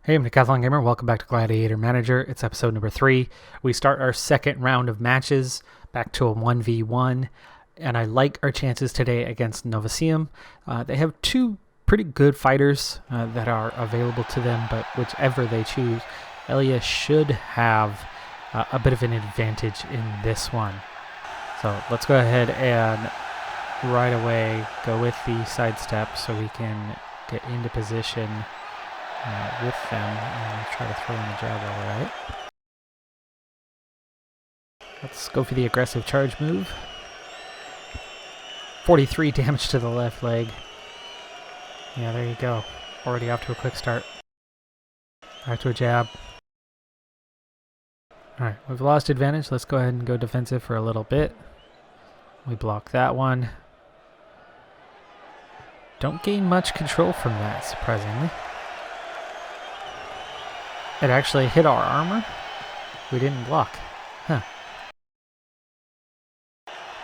Hey, I'm Decathlon Gamer. Welcome back to Gladiator Manager. It's episode number 3. We start our second round of matches, back to a 1v1, and I like our chances today against Novaseum. They have two pretty good fighters that are available to them, but whichever they choose, Elia should have a bit of an advantage in this one. So let's go ahead and right away go with the sidestep so we can get into position with them and try to throw in a jab while we're at it. Let's go for the aggressive charge move. 43 damage to the left leg. Yeah, there you go. Already off to a quick start. Back to a jab. Alright, we've lost advantage. Let's go ahead and go defensive for a little bit. We block that one. Don't gain much control from that, surprisingly. It actually hit our armor. We didn't block. Huh.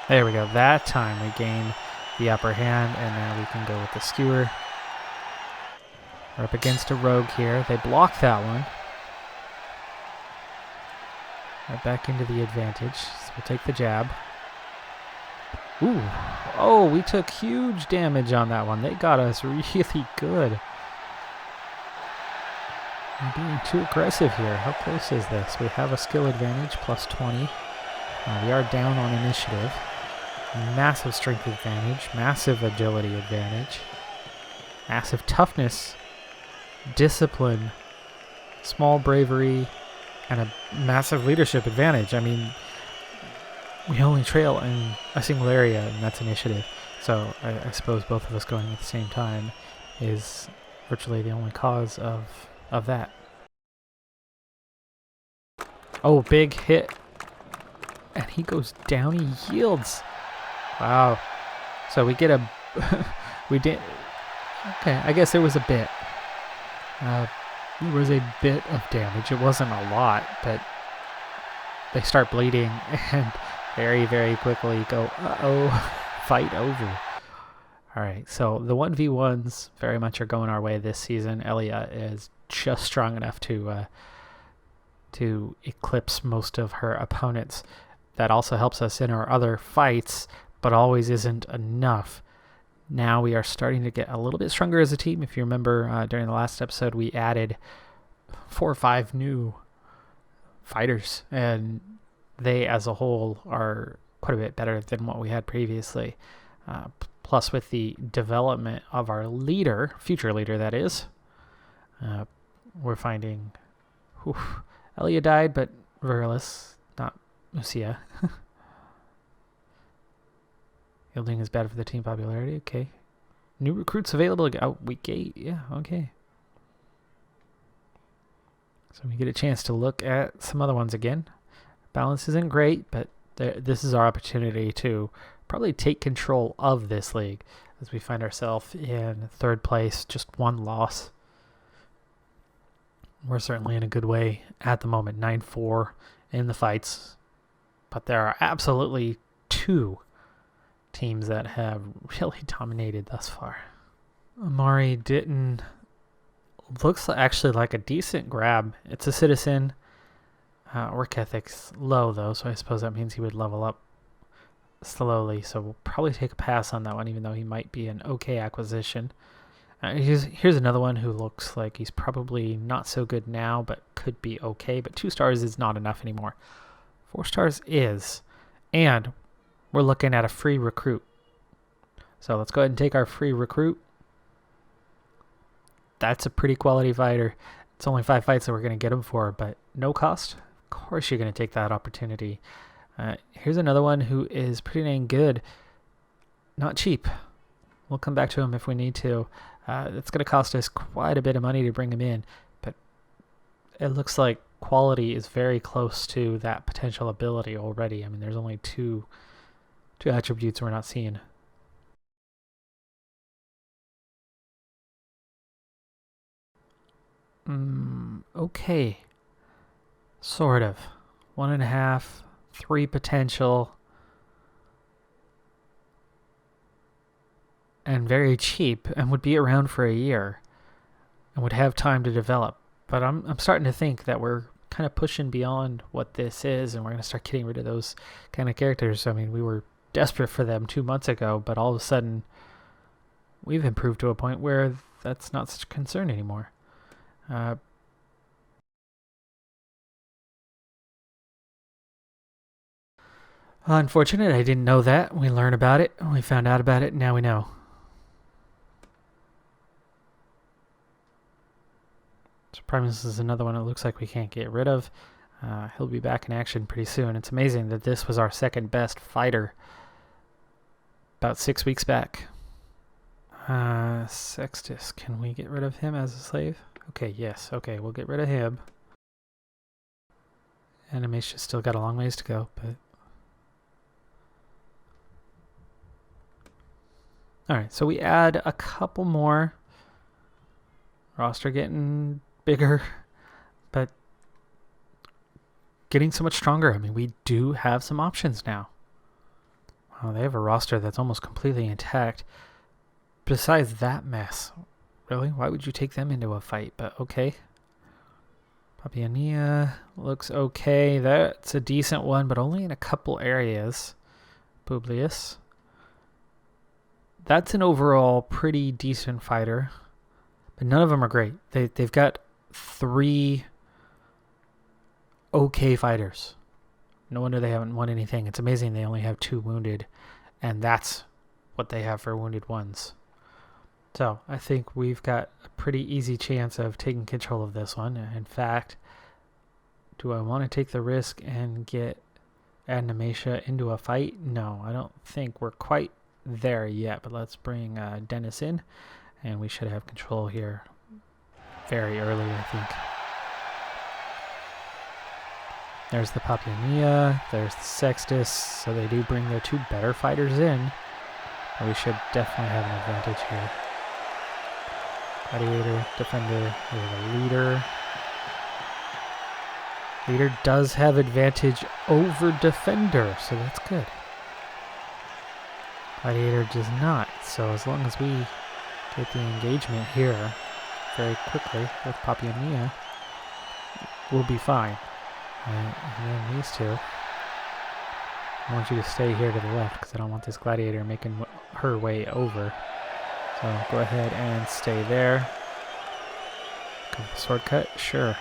There we go. That time we gain the upper hand, and now we can go with the skewer. We're up against a rogue here. They block that one. Right back into the advantage. So we'll take the jab. Ooh. Oh, we took huge damage on that one. They got us really good. I'm being too aggressive here. How close is this? We have a skill advantage, plus 20. We are down on initiative. Massive strength advantage. Massive agility advantage. Massive toughness. Discipline. Small bravery. And a massive leadership advantage. I mean, we only trail in a single area, and that's initiative. So I suppose both of us going at the same time is virtually the only cause of that. Oh, big hit. And he goes down, he yields. Wow. So we get a... we did... Okay, I guess there was a bit. There was a bit of damage. It wasn't a lot, but they start bleeding and very, very quickly go, uh-oh, fight over. Alright, so the 1v1s very much are going our way this season. Elia is just strong enough to eclipse most of her opponents. That also helps us in our other fights, but always isn't enough. Now we are starting to get a little bit stronger as a team. If you remember, during the last episode, we added 4 or 5 new fighters, and they as a whole are quite a bit better than what we had previously. Plus, with the development of our leader, future leader that is, we're finding... Whew, Elia died, but Verlis, not Lucia. Yielding is bad for the team popularity. Okay. New recruits available. Oh, week 8. Yeah, okay. So we get a chance to look at some other ones again. Balance isn't great, but this is our opportunity to probably take control of this league as we find ourselves in 3rd place, just 1 loss. We're certainly in a good way at the moment, 9-4 in the fights. But there are absolutely 2 teams that have really dominated thus far. Amari Ditton looks actually like a decent grab. It's a citizen. Work ethic's low though, so I suppose that means he would level up slowly. So we'll probably take a pass on that one, even though he might be an okay acquisition. Here's another one who looks like he's probably not so good now, but could be okay. But 2 stars is not enough anymore. 4 stars is. And we're looking at a free recruit. So let's go ahead and take our free recruit. That's a pretty quality fighter. It's only 5 fights that we're going to get him for, but no cost. Of course you're going to take that opportunity. Here's another one who is pretty dang good. Not cheap. We'll come back to him if we need to. It's going to cost us quite a bit of money to bring him in, but it looks like quality is very close to that potential ability already. I mean, there's only two attributes we're not seeing. Okay. Sort of. 1.5, 3 potential. And very cheap, and would be around for a year. and would have time to develop. But I'm starting to think that we're kind of pushing beyond what this is, and we're going to start getting rid of those kind of characters. I mean, we were desperate for them 2 months ago, but all of a sudden we've improved to a point where that's not such a concern anymore. Unfortunate, I didn't know that. We learned about it, we found out about it, now we know. So Primus is another one it looks like we can't get rid of. He'll be back in action pretty soon. It's amazing that this was our second best fighter about 6 weeks back. Sextus, can we get rid of him as a slave? Okay, yes. Okay, we'll get rid of him. Animation's still got a long ways to go, but... Alright, so we add a couple more. Roster getting bigger, but getting so much stronger. I mean, we do have some options now. Wow, they have a roster that's almost completely intact. Besides that mess. Really? Why would you take them into a fight? But okay. Papiania looks okay. That's a decent one, but only in a couple areas. Publius. That's an overall pretty decent fighter. But none of them are great. They've got 3 okay fighters. No wonder they haven't won anything. It's amazing they only have 2 wounded. And that's what they have for wounded ones. So I think we've got a pretty easy chance of taking control of this one. In fact, do I want to take the risk and get Animatia into a fight? No, I don't think we're quite there yet. But let's bring Dennis in, and we should have control here very early, I think. There's the Papiania, there's the Sextus, so they do bring their 2 better fighters in. But we should definitely have an advantage here. Gladiator, Defender, we have a Leader. Leader does have advantage over Defender, so that's good. Gladiator does not, so as long as we get the engagement here very quickly with Papiania, we'll be fine. And then these 2. I want you to stay here to the left because I don't want this Gladiator making her way over. So go ahead and stay there. Sword cut? Sure.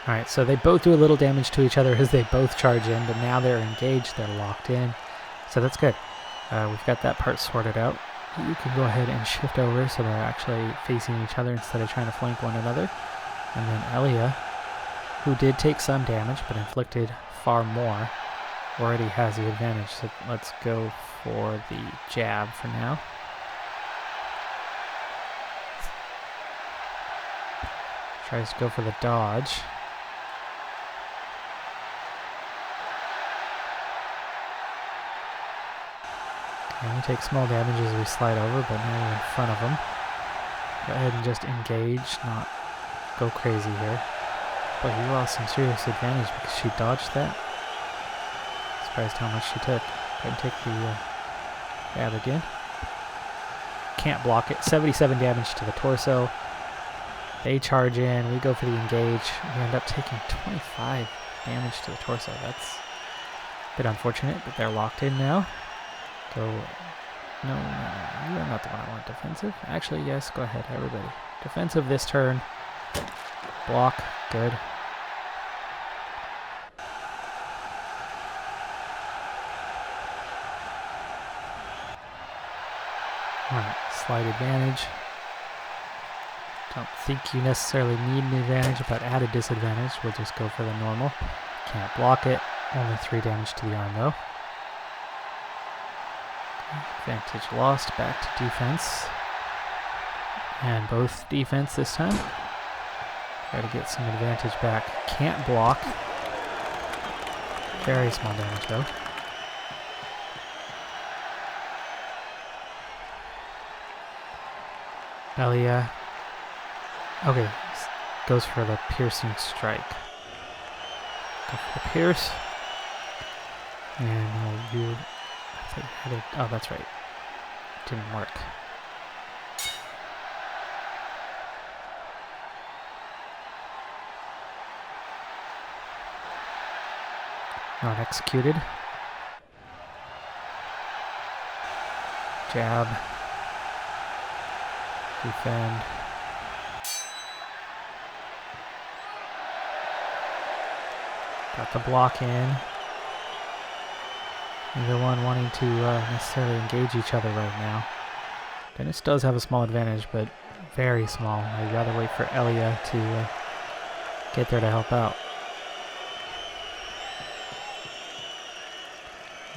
Alright, so they both do a little damage to each other as they both charge in, but now they're engaged, they're locked in. So that's good. We've got that part sorted out. You can go ahead and shift over so they're actually facing each other instead of trying to flank one another. And then Elia, who did take some damage but inflicted far more, already has the advantage. So let's go for the jab for now. Tries to go for the dodge. And we take small damage as we slide over, but now we're in front of them. Go ahead and just engage, not go crazy here. But he lost some serious advantage because she dodged that. Surprised how much she took. Go ahead and take the jab again. Can't block it. 77 damage to the torso. They charge in. We go for the engage. We end up taking 25 damage to the torso. That's a bit unfortunate, but they're locked in now. Go. No, you're not the one I want defensive. Actually, yes, go ahead, everybody. Defensive this turn. Block. Good. Alright, slight advantage. Don't think you necessarily need an advantage, but at a disadvantage, we'll just go for the normal. Can't block it. Only 3 damage to the arm, though. Advantage lost, back to defense. And both defense this time. Try to get some advantage back. Can't block. Very small damage though. Elia. Okay, goes for the piercing strike. Go for the pierce. And we'll do Oh, that's right. Didn't work. Not executed. Jab. Defend. Got the block in. Neither one wanting to necessarily engage each other right now. Dennis does have a small advantage, but very small. I'd rather wait for Elia to get there to help out.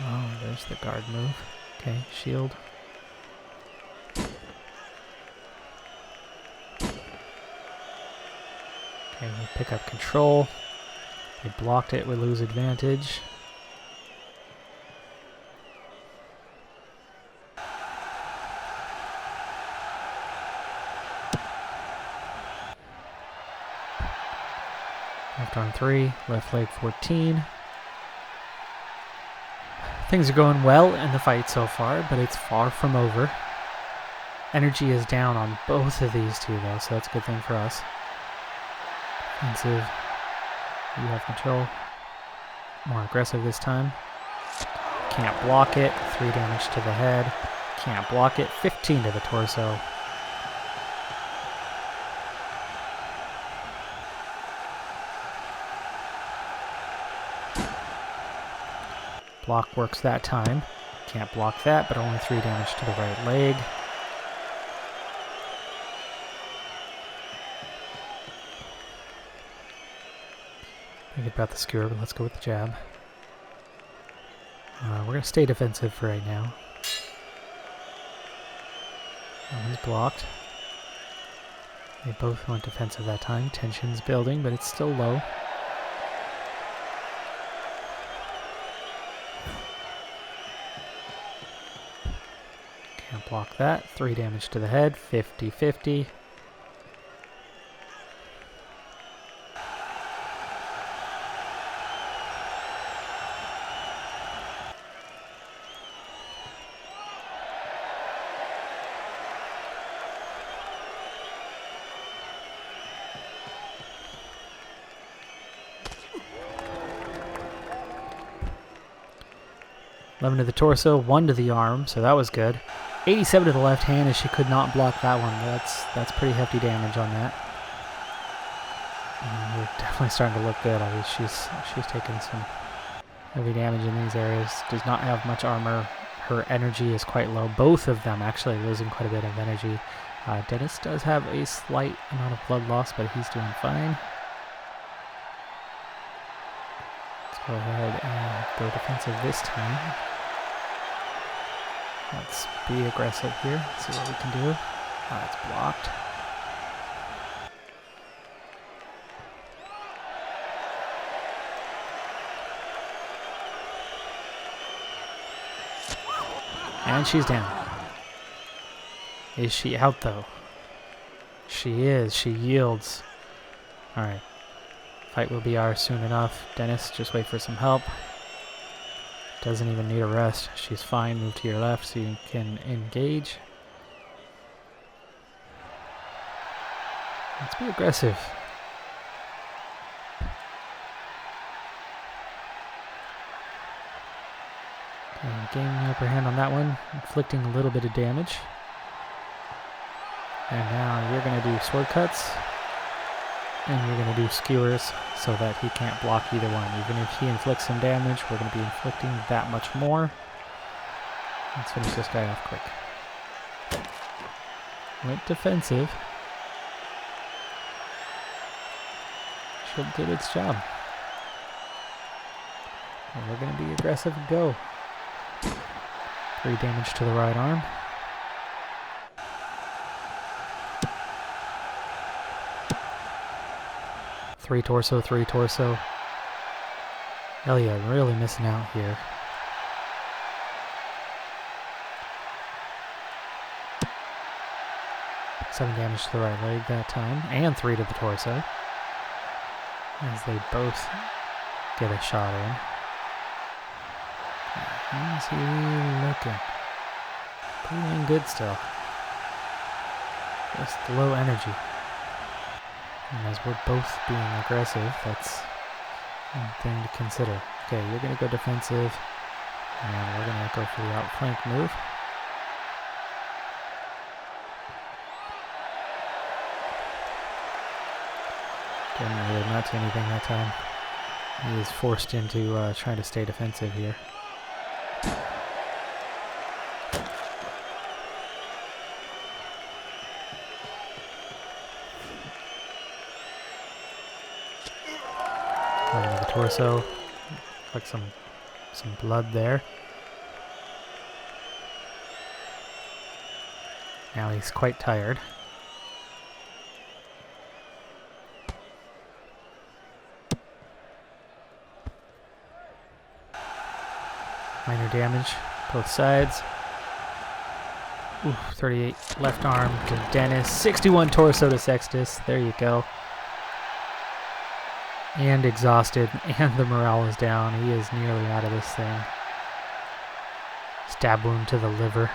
Oh, there's the guard move. Okay, shield. Okay, we pick up control. They blocked it, we lose advantage. Left arm 3, left leg 14. Things are going well in the fight so far, but it's far from over. Energy is down on both of these two though, so that's a good thing for us. Defensive. You have control. More aggressive this time. Can't block it. 3 damage to the head. Can't block it. 15 to the torso. Block works that time. Can't block that, but only 3 damage to the right leg. Think about the skewer, but let's go with the jab. We're going to stay defensive for right now. That one's blocked. They both went defensive that time. Tension's building, but it's still low. Can't block that. 3 damage to the head. 50-50. $11 to the torso, 1 to the arm, so that was good. 87 to the left hand as she could not block that one. That's pretty hefty damage on that. We're definitely starting to look good. I mean, she's taking some heavy damage in these areas. Does not have much armor. Her energy is quite low. Both of them actually losing quite a bit of energy. Dennis does have a slight amount of blood loss, but he's doing fine. Let's go ahead and go defensive this time. Let's be aggressive here, see what we can do. It's blocked. And she's down. Is she out though? She is, she yields. Alright. Fight will be ours soon enough. Dennis, just wait for some help. Doesn't even need a rest. She's fine. Move to your left so you can engage. Let's be aggressive. And gaining the upper hand on that one, inflicting a little bit of damage. And now you're going to do sword cuts. And you're going to do skewers so that he can't block either one. Even if he inflicts some damage, we're going to be inflicting that much more. Let's finish this guy off quick. Went defensive. Shield did its job. And we're going to be aggressive and go. 3 damage to the right arm. Three torso, 3 torso. Elia really missing out here. Seven damage to the right leg that time, and 3 to the torso. As they both get a shot in. How's he looking? Pretty dang good still. Just low energy. And as we're both being aggressive, that's one thing to consider. Okay, you're going to go defensive, and we're going to go for the outflank move. Didn't really amount to anything that time. He is forced into trying to stay defensive here. Over the torso, like some blood there. Now he's quite tired. Minor damage, both sides. Ooh, 38 left arm to Dennis. 61 torso to Sextus. There you go. And exhausted, and the morale is down. He is nearly out of this thing. Stab wound to the liver.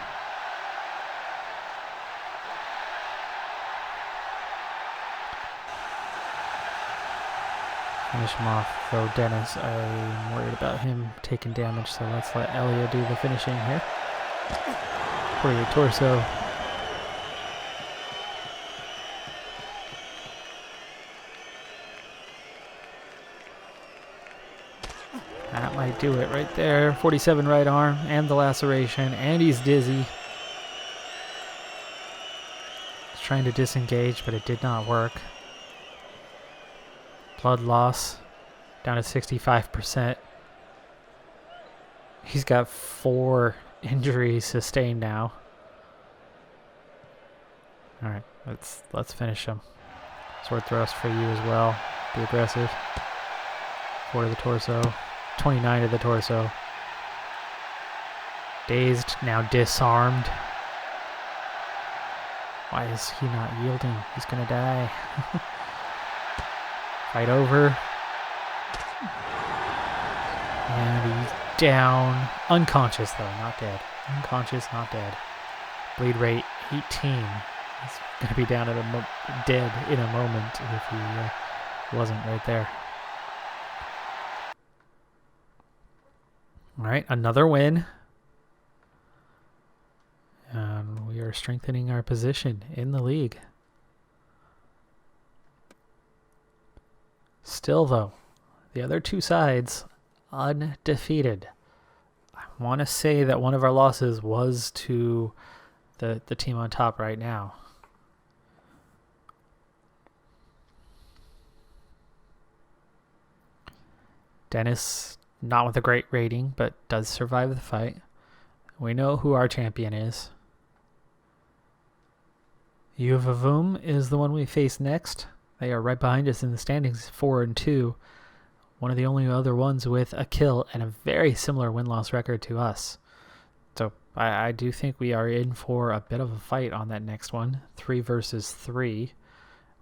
Finish him off, though Dennis, I'm worried about him taking damage, so let's let Elia do the finishing here. For your torso. That might do it right there. 47 right arm, and the laceration, and he's dizzy. He's trying to disengage, but it did not work. Blood loss down to 65%. He's got 4 injuries sustained now. All right, let's finish him. Sword thrust for you as well. Be aggressive. 4 to the torso. 29 to the torso. Dazed, now disarmed. Why is he not yielding? He's gonna die. Fight over. And he's down. Unconscious though, not dead. Unconscious, not dead. Bleed rate 18. He's gonna be down at dead in a moment if he wasn't right there. All right, another win. And we are strengthening our position in the league. Still, though, the other 2 sides undefeated. I want to say that one of our losses was to the team on top right now. Dennis, not with a great rating, but does survive the fight. We know who our champion is. U of Avum is the one we face next. They are right behind us in the standings, 4-2. One of the only other ones with a kill and a very similar win-loss record to us. So I do think we are in for a bit of a fight on that next one. 3 versus 3.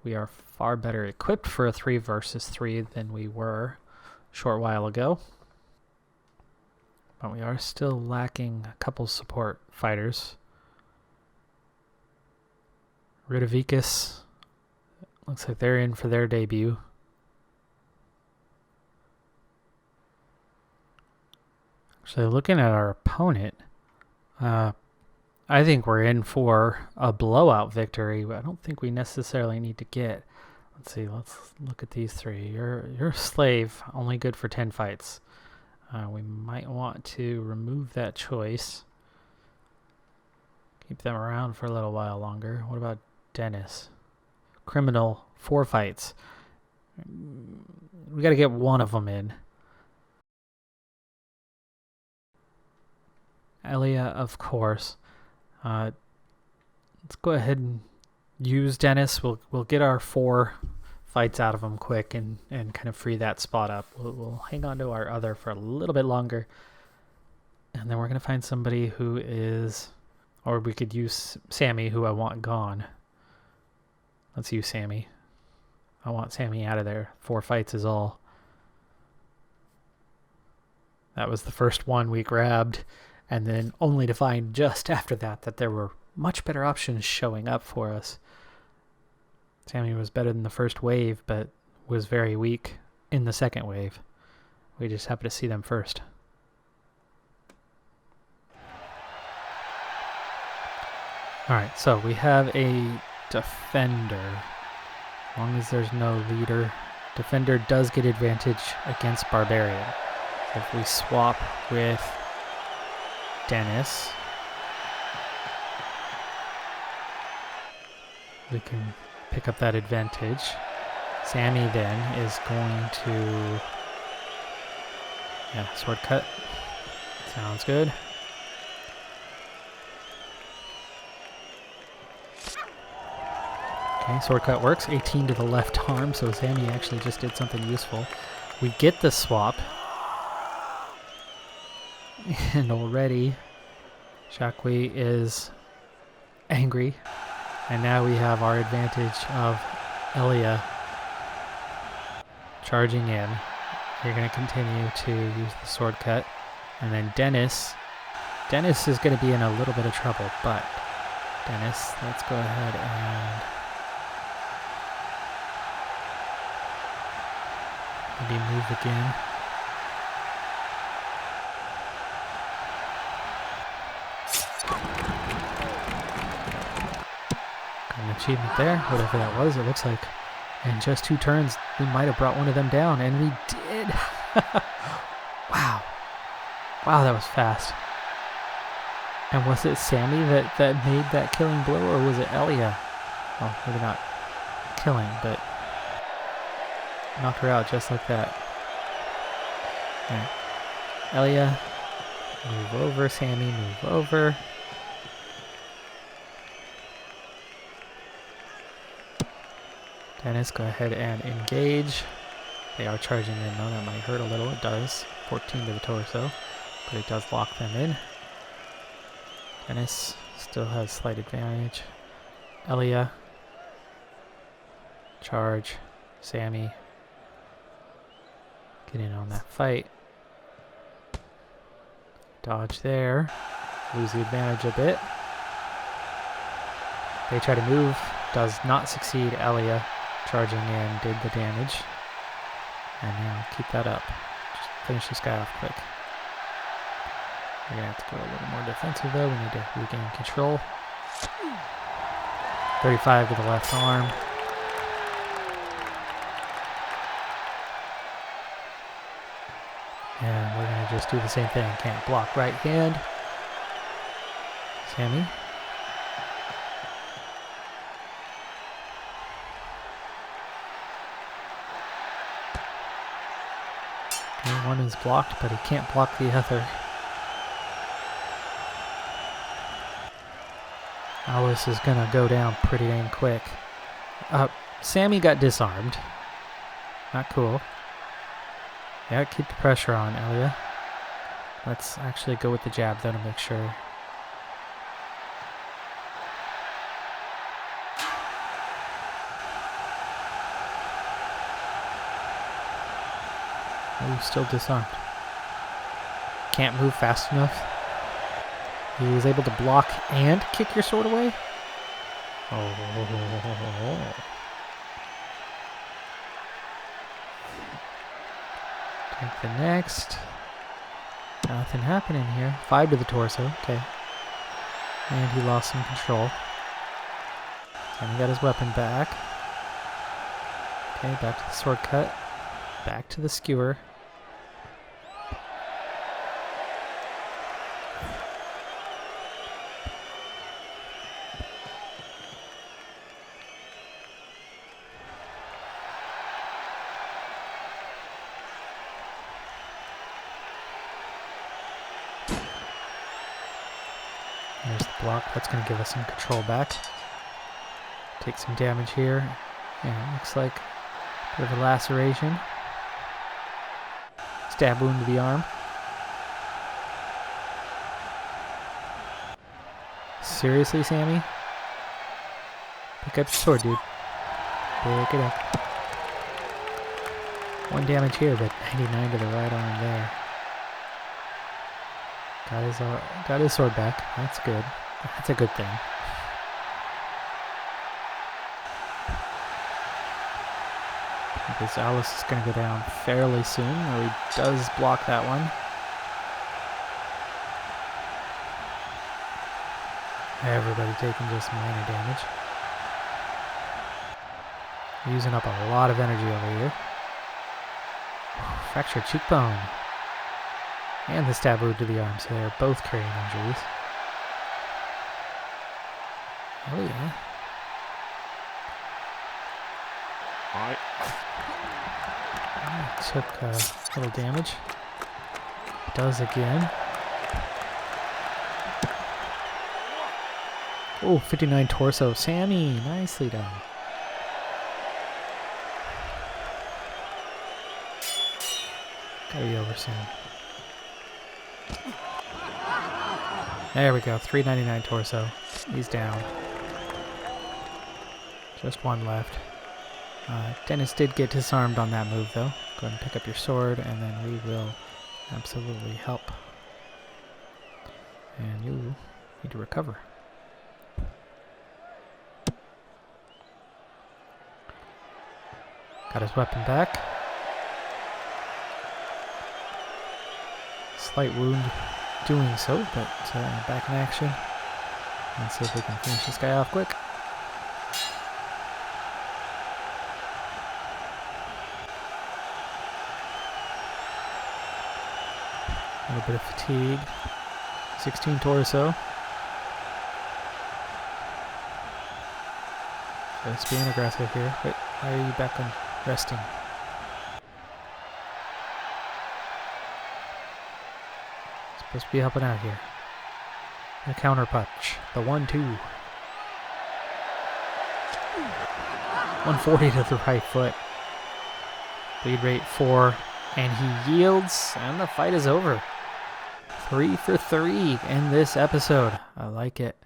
We are far better equipped for a 3 versus 3 than we were a short while ago. But we are still lacking a couple support fighters. Rudovicus, looks like they're in for their debut. Actually, looking at our opponent, I think we're in for a blowout victory. I don't think we necessarily need to get... Let's see, let's look at these 3. You're a slave, only good for 10 fights. We might want to remove that choice. Keep them around for a little while longer. What about Dennis? Criminal, 4 fights. We got to get one of them in. Elia, of course. Let's go ahead and use Dennis. We'll get our 4 fights out of him quick and kind of free that spot up. We'll hang on to our other for a little bit longer. And then we're going to find somebody who is... Or we could use Sammy, who I want gone. Let's use Sammy. I want Sammy out of there. 4 fights is all. That was the first one we grabbed, and then only to find just after that that there were much better options showing up for us. Sammy was better than the first wave, but was very weak in the second wave. We just happened to see them first. Alright, so we have a defender. As long as there's no leader, defender does get advantage against barbarian. So if we swap with Dennis, we can pick up that advantage. Sammy then is going to, sword cut. Sounds good. Okay, sword cut works. 18 to the left arm, so Sammy actually just did something useful. We get the swap. And already Shakwi is angry. And now we have our advantage of Elia charging in. You're going to continue to use the sword cut. And then Dennis is going to be in a little bit of trouble, but Dennis, let's go ahead and maybe move again. Got an achievement there, whatever that was. It looks like in just 2 turns we might have brought one of them down, and we did. Wow, that was fast. And was it Sammy that made that killing blow, or was it Elia? Well, maybe not killing, but knocked her out just like that. Alright. Elia, move over. Sammy, move over. Dennis, go ahead and engage. They are charging in though. That might hurt a little. It does. 14 to the torso, but it does lock them in. Dennis still has slight advantage. Elia, charge. Sammy, get in on that fight. Dodge there. Lose the advantage a bit. They try to move. Does not succeed. Elia charging in did the damage. And now keep that up. Just finish this guy off quick. We're going to have to go a little more defensive though. We need to regain control. 35 to the left arm. And we're going to just do the same thing. Can't block right hand. Sammy. Okay, one is blocked, but he can't block the other. Alice is going to go down pretty dang quick. Sammy got disarmed. Not cool. Yeah, keep the pressure on, Elia. Let's actually go with the jab though to make sure. Oh, still disarmed. Can't move fast enough. He was able to block and kick your sword away? Oh. Take the next. Nothing happening here. 5 to the torso. Okay. And he lost some control. And he got his weapon back. Okay, back to the sword cut. Back to the skewer. There's the block. That's going to give us some control back. Take some damage here. And it looks like a bit of a laceration. Stab wound to the arm. Seriously, Sammy? Pick up your sword, dude. Pick it up. 1 damage here, but 99 to the right arm there. Got his sword back. That's good. That's a good thing. Because Alice is going to go down fairly soon, or he does block that one. Everybody taking just minor damage. Using up a lot of energy over here. Fractured cheekbone. And the stab wound to the arm, so they're both carrying injuries. Oh yeah. Took a little damage. Does again. Oh, 59 torso. Sammy, nicely done. Gotta be over soon. There we go. 399 torso. He's down. Just one left. Dennis did get disarmed on that move, though. Go ahead and pick up your sword, and then we will absolutely help. And you need to recover. Got his weapon back. Slight wound doing so, but back in action. Let's see if we can finish this guy off quick. A little bit of fatigue. 16 torso. Just being aggressive here. Wait, why are you back on resting? Supposed to be helping out here. The counter punch. The 1-2. 140 to the right foot. Bleed rate 4. And he yields. And the fight is over. 3 for 3 in this episode. I like it.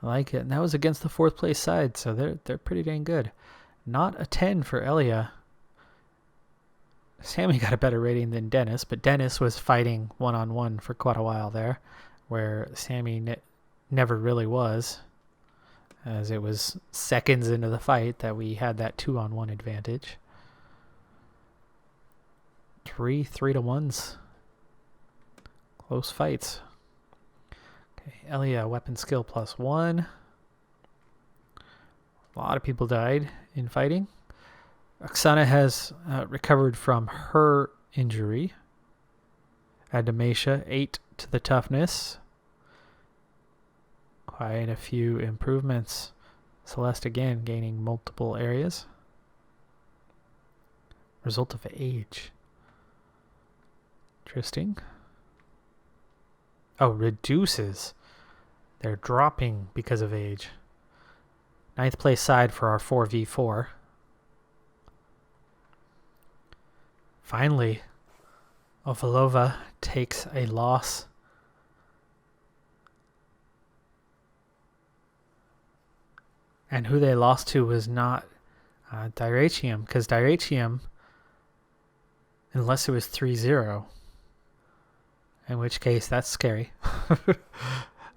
I like it. And that was against the 4th place side. So they're pretty dang good. Not a 10 for Elia. Sammy got a better rating than Dennis, but Dennis was fighting one-on-one for quite a while there, where Sammy never really was, as it was seconds into the fight that we had that 2-on-1 advantage. 3-1s. Close fights. Okay, Elia, weapon skill +1. A lot of people died in fighting. Oksana has recovered from her injury. Adamasha, 8 to the toughness. Quite a few improvements. Celeste again gaining multiple areas. Result of age. Interesting. Oh, reduces. They're dropping because of age. 9th place side for our 4v4. Finally, Ovalova takes a loss. And who they lost to was not Dyratium, because Dyratium, unless it was 3-0, in which case that's scary.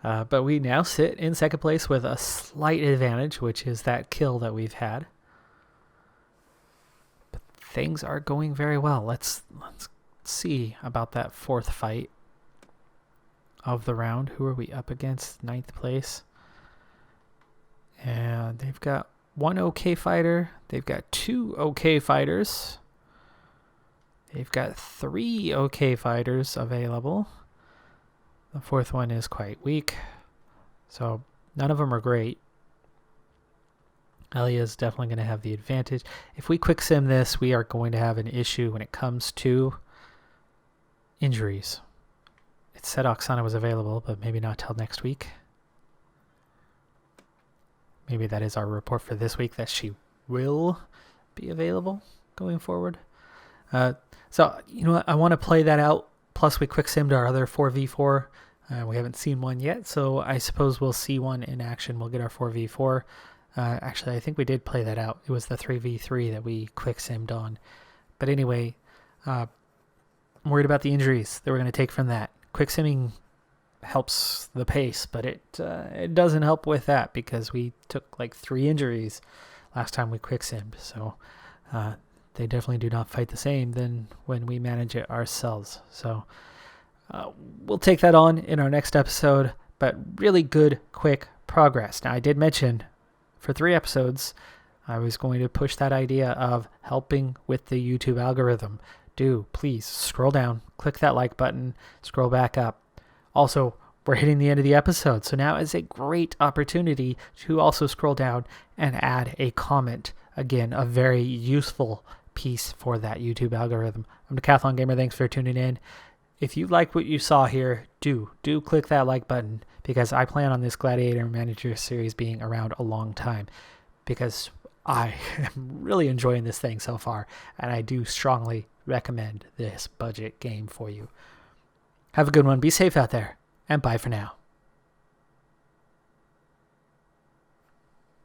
But we now sit in 2nd place with a slight advantage, which is that kill that we've had. Things are going very well. Let's see about that 4th fight of the round. Who are we up against? 9th place. And they've got 1 okay fighter. They've got 2 okay fighters. They've got 3 okay fighters available. The 4th one is quite weak. So none of them are great. Elia is definitely going to have the advantage. If we quick sim this, we are going to have an issue when it comes to injuries. It said Oksana was available, but maybe not till next week. Maybe that is our report for this week, that she will be available going forward. So, you know what? I want to play that out. Plus, we quick simmed our other 4v4. We haven't seen one yet, so I suppose we'll see one in action. We'll get our 4v4. Actually, I think we did play that out. It was the 3v3 that we quick simmed on. But anyway, I'm worried about the injuries that we're going to take from that. Quick simming helps the pace, but it doesn't help with that because we took like 3 injuries last time we quick-simmed. So they definitely do not fight the same than when we manage it ourselves. So we'll take that on in our next episode, but really good, quick progress. Now, I did mention for 3 episodes, I was going to push that idea of helping with the YouTube algorithm. Do please scroll down, click that like button, scroll back up. Also, we're hitting the end of the episode, so now is a great opportunity to also scroll down and add a comment. Again, a very useful piece for that YouTube algorithm. I'm Decathlon Gamer. Thanks for tuning in. If you like what you saw here, do click that like button, because I plan on this Gladiator Manager series being around a long time, because I am really enjoying this thing so far, and I do strongly recommend this budget game for you. Have a good one. Be safe out there, and bye for now.